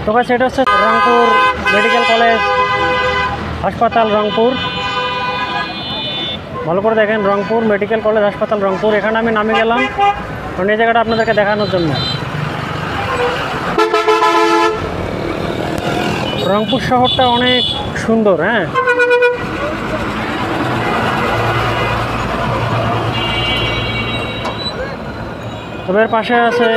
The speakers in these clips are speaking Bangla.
তো গাইস এটা হচ্ছে রংপুর মেডিকেল কলেজ হাসপাতাল রংপুর। ভালো করে দেখেন, রংপুর মেডিকেল কলেজ হাসপাতাল রংপুর। এখানে আমি নামে গেলাম কারণ এই জায়গাটা আপনাদেরকে দেখানোর জন্য। রংপুর শহরটা অনেক সুন্দর। হ্যাঁ, তবে এর পাশে আছে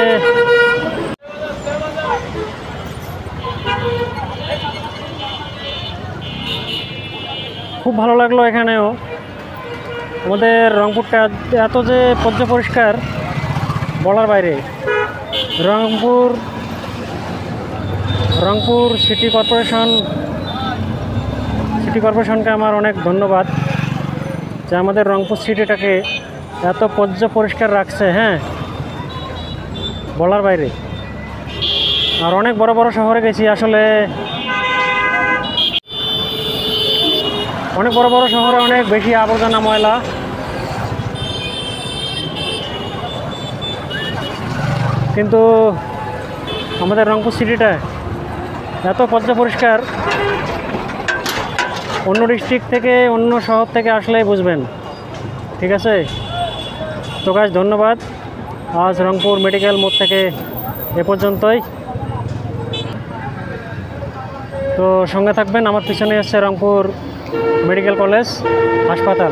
খুব ভালো লাগলো এখানেও। আমাদের রংপুরটা এত যে পরিষ্কার বলার বাইরে। রংপুর সিটি কর্পোরেশনকে আমার অনেক ধন্যবাদ যে আমাদের রংপুর সিটিটাকে এত পরিষ্কার রাখছে। হ্যাঁ, বলার বাইরে। আর অনেক বড় বড় শহরে গেছি, আসলে অনেক বড় বড় শহরে অনেক বেশি আবর্জনা ময়লা, কিন্তু আমাদের রংপুর সিটিটা এত পরিষ্কার, অন্য ডিস্ট্রিক্ট থেকে অন্য শহর থেকে আসলেই বুঝবেন। ঠিক আছে, তো গাইস ধন্যবাদ। আজ রংপুর মেডিকেল মোড় থেকে এ পর্যন্তই। তো সঙ্গে থাকবেন, আমার পিছনে হচ্ছে রংপুর মেডিকেল কলেজ হাসপাতাল।